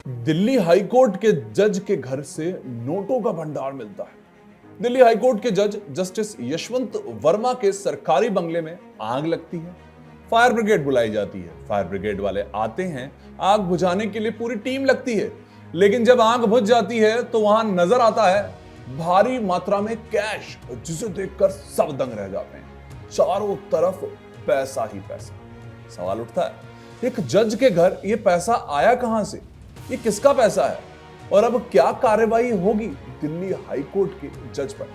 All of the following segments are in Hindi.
दिल्ली हाईकोर्ट के जज के घर से नोटों का भंडार मिलता है। दिल्ली हाईकोर्ट के जज जस्टिस यशवंत वर्मा के सरकारी बंगले में आग लगती है। फायर ब्रिगेड बुलाई जाती है। फायर ब्रिगेड वाले आते हैं, आग बुझाने के लिए पूरी टीम लगती है। लेकिन जब आग बुझ जाती है तो वहां नजर आता है भारी मात्रा में कैश, जिसे देखकर सब दंग रह जाते हैं। चारों तरफ पैसा ही पैसा। सवाल उठता है, एक जज के घर ये पैसा आया कहां से? ये किसका पैसा है और अब क्या कार्रवाई होगी दिल्ली हाईकोर्ट के जज पर?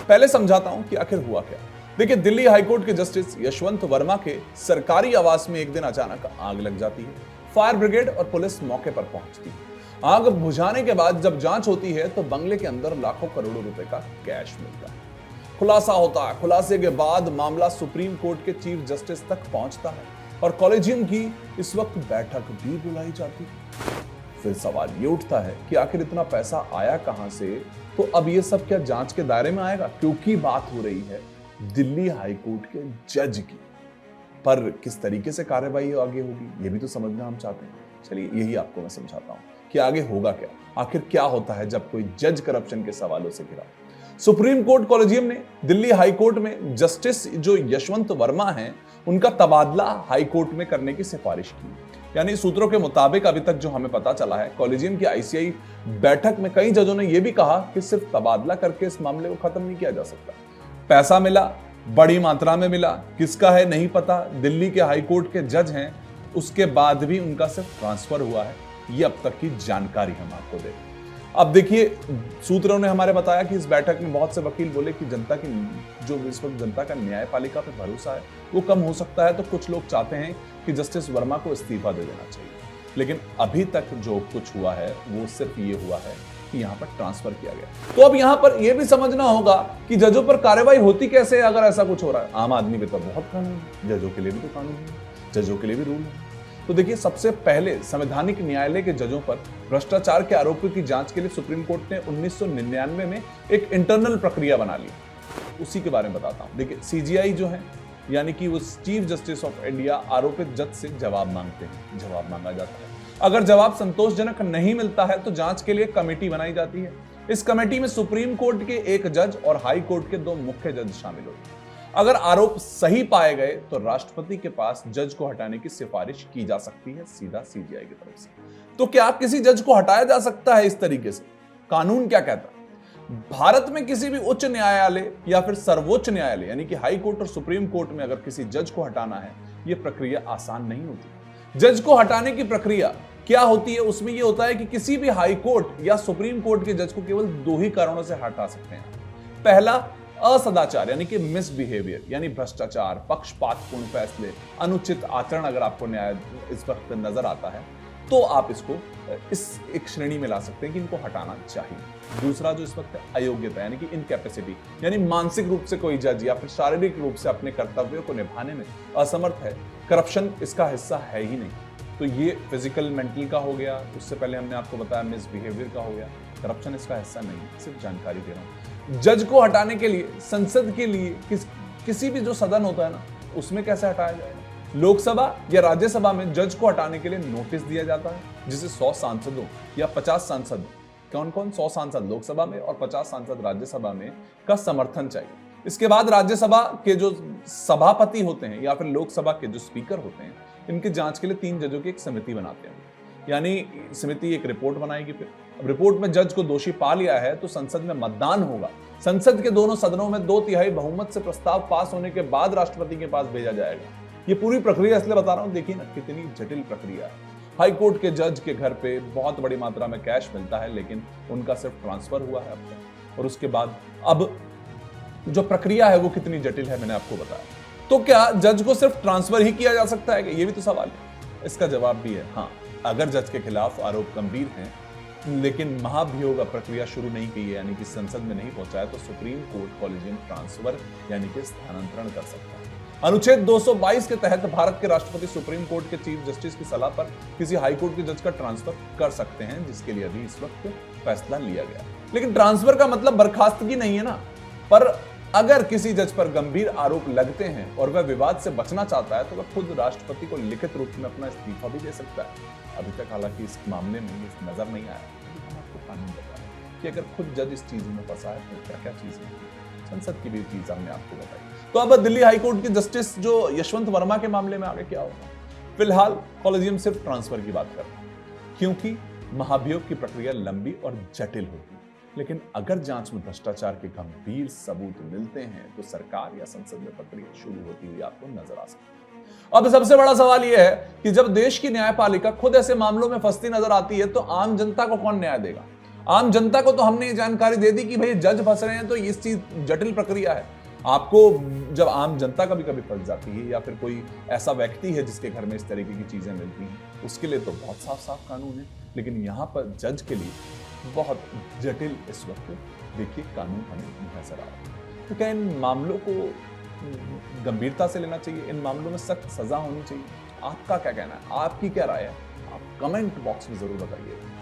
पहले समझाता हूं कि आखिर हुआ क्या। देखिए, दिल्ली हाईकोर्ट के जस्टिस यशवंत वर्मा के सरकारी आवास में एक दिन अचानक आग लग जाती है। फायर ब्रिगेड और पुलिस मौके पर पहुंचती है। आग बुझाने के बाद जब जांच होती है तो बंगले के अंदर लाखों करोड़ों रुपए का कैश मिलता है। खुलासा होता है। खुलासे के बाद मामला सुप्रीम कोर्ट के चीफ जस्टिस तक पहुंचता है और कॉलेजियम की इस वक्त बैठक भी बुलाई जाती है। फिर सवाल ये उठता है कि आखिर इतना पैसा आया कहां से? तो अब ये सब क्या जांच के दायरे में आएगा? क्योंकि बात हो रही है दिल्ली हाईकोर्ट के जज की। पर किस तरीके से कार्रवाई आगे होगी ये भी तो समझना हम चाहते हैं। चलिए, यही आपको मैं समझाता हूं कि आगे होगा क्या। आखिर क्या होता है जब कोई जज करप्शन के सवालों से घिरा। सुप्रीम कोर्ट कॉलेजियम ने दिल्ली हाईकोर्ट में जस्टिस जो यशवंत वर्मा हैं उनका तबादला हाईकोर्ट में करने की सिफारिश की। यानी सूत्रों के मुताबिक अभी तक जो हमें पता चला है, कॉलेजियम की आईसीआई बैठक में कई जजों ने यह भी कहा कि सिर्फ तबादला करके इस मामले को खत्म नहीं किया जा सकता। पैसा मिला, बड़ी मात्रा में मिला, किसका है नहीं पता, दिल्ली के हाईकोर्ट के जज हैं, उसके बाद भी उनका सिर्फ ट्रांसफर हुआ है। ये अब तक की जानकारी हम आपको दे। अब देखिए, सूत्रों ने हमारे बताया कि इस बैठक में बहुत से वकील बोले कि जनता की जो इस वक्त जनता का न्यायपालिका पे भरोसा है वो कम हो सकता है। तो कुछ लोग चाहते हैं कि जस्टिस वर्मा को इस्तीफा दे देना चाहिए। लेकिन अभी तक जो कुछ हुआ है वो सिर्फ ये हुआ है कि यहाँ पर ट्रांसफर किया गया। तो अब यहाँ पर यह भी समझना होगा कि जजों पर कार्रवाई होती कैसे है अगर ऐसा कुछ हो रहा है। आम आदमी पे तो बहुत कानून है, जजों के लिए भी तो कानून है, जजों के लिए भी रूल है। तो देखिए, सबसे पहले संवैधानिक न्यायालय के जजों पर भ्रष्टाचार के आरोपों की जांच के लिए सुप्रीम कोर्ट ने 1999 में एक इंटरनल प्रक्रिया बना ली। उसी के बारे में बताता हूं। देखिए, सीजीआई जो है यानी कि वो चीफ जस्टिस ऑफ इंडिया आरोपित जज से जवाब मांगते हैं। जवाब मांगा जाता है। अगर जवाब संतोषजनक नहीं मिलता है तो जांच के लिए कमेटी बनाई जाती है। इस कमेटी में सुप्रीम कोर्ट के एक जज और हाई कोर्ट के 2 मुख्य जज शामिल होते हैं। अगर आरोप सही पाए गए तो राष्ट्रपति के पास जज को हटाने की सिफारिश की जा सकती है, सीधा सीजीआई की तरफ से। तो क्या किसी जज को हटाया जा सकता है इस तरीके से? कानून क्या कहता है? भारत में किसी भी उच्च न्यायालय या फिर सर्वोच्च न्यायालय यानी कि हाई कोर्ट और सुप्रीम कोर्ट में अगर किसी जज को हटाना है, यह प्रक्रिया आसान नहीं होती। जज को हटाने की प्रक्रिया क्या होती है? उसमें यह होता है कि किसी भी हाई कोर्ट या सुप्रीम कोर्ट के जज को केवल 2 ही कारणों से हटा सकते हैं। पहला, असदाचार यानी कि मिसबिहेवियर यानी भ्रष्टाचार, पक्षपातपूर्ण फैसले, अनुचित आचरण अगर आपको न्याय इस वक्त नजर आता है तो आप इसको इस एक श्रेणी में ला सकते हैं कि इनको हटाना चाहिए। दूसरा जो इस वक्त अयोग्यता यानी कि इनकैपेसिटी यानी मानसिक रूप से कोई जज या फिर शारीरिक रूप से अपने कर्तव्यों को निभाने में असमर्थ है, करप्शन इसका हिस्सा है ही नहीं। तो ये फिजिकल मेंटल का हो गया, उससे पहले हमने आपको बताया मिसबिहेवियर का हो गया। करप्शन इसका हिस्सा नहीं, सिर्फ जानकारी दे रहा हूं। जज को हटाने के लिए संसद के लिए किसी भी जो सदन होता है ना, उसमें कैसे हटाया जाएगा? लोकसभा या राज्यसभा में जज को हटाने के लिए नोटिस दिया जाता है, जिसे 100 सांसदों या 50 सांसद, कौन 100 सांसद लोकसभा में और 50 सांसद राज्यसभा में का समर्थन चाहिए। इसके बाद राज्यसभा के जो सभापति होते हैं या फिर लोकसभा के जो स्पीकर होते हैं, इनकी जांच के लिए 3 जजों की एक समिति बनाते हैं। यानी समिति एक रिपोर्ट बनाएगी। फिर रिपोर्ट में जज को दोषी पा लिया है तो संसद में मतदान होगा। संसद के दोनों सदनों में 2/3 बहुमत से प्रस्ताव पास होने के बाद राष्ट्रपति के पास भेजा जाएगा। ये पूरी प्रक्रिया इसलिए बता रहा हूं, देखिए ना कितनी जटिल प्रक्रिया है। हाई कोर्ट के जज के घर पे बहुत बड़ी मात्रा में कैश मिलता है, लेकिन उनका सिर्फ ट्रांसफर हुआ है अब तक। और उसके बाद अब जो प्रक्रिया है वो कितनी जटिल है मैंने आपको बताया। तो क्या जज को सिर्फ ट्रांसफर ही किया जा सकता है? ये भी तो सवाल है। इसका जवाब भी है हाँ, अगर जज के खिलाफ आरोप गंभीर हैं लेकिन महाभियोग प्रक्रिया शुरू नहीं की है यानी कि संसद में नहीं पहुंचा है, तो सुप्रीम कोर्ट कॉलेजियम ट्रांसफर यानी कि स्थानांतरण कर सकता है। अनुच्छेद 222 के तहत भारत के राष्ट्रपति सुप्रीम कोर्ट के चीफ जस्टिस की सलाह पर किसी हाई कोर्ट के जज का ट्रांसफर कर सकते हैं, जिसके लिए अभी इस वक्त फैसला लिया गया। लेकिन ट्रांसफर का मतलब बर्खास्तगी नहीं है ना, पर अगर किसी जज पर गंभीर आरोप लगते हैं और वह विवाद से बचना चाहता है तो वह खुद राष्ट्रपति को लिखित रूप में अपना इस्तीफा भी दे सकता है। अभी तक हालांकि इस मामले में ये नजर नहीं आया, लेकिन आपको कानून बता रहा है कि अगर खुद जज इस चीज में फंसा है तो क्या क्या चीज है, संसद की भी चीज हमने आपको बताई। तो अब दिल्ली हाईकोर्ट के जस्टिस जो यशवंत वर्मा के मामले में आगे क्या होगा? फिलहाल कॉलेजियम सिर्फ ट्रांसफर की बात कर रहा है, क्योंकि महाभियोग की प्रक्रिया लंबी और जटिल होती है। लेकिन अगर जांच में भ्रष्टाचार के गंभीर सबूत मिलते हैं तो सरकार या संसद में प्रक्रिया शुरू होती हुई आपको नजर आ सकती है। अब सबसे बड़ा सवाल यह है कि जब देश की न्यायपालिका खुद ऐसे मामलों में फंसती नजर आती है तो आम जनता को कौन न्याय देगा? आम जनता को तो हमने ये जानकारी दे दी कि भाई जज फंस रहे हैं तो इस चीज जटिल प्रक्रिया है। आपको जब आम जनता कभी कभी फंस जाती है या फिर कोई ऐसा व्यक्ति है जिसके घर में इस तरीके की चीजें मिलती हैं, उसके लिए तो बहुत साफ साफ कानून है, लेकिन यहाँ पर जज के लिए बहुत जटिल इस वक्त देखिए कानून हमें नजर आ रहा है। तो क्या इन मामलों को गंभीरता से लेना चाहिए? इन मामलों में सख्त सजा होनी चाहिए? आपका क्या कहना है? आपकी क्या राय है? आप कमेंट बॉक्स में जरूर बताइए।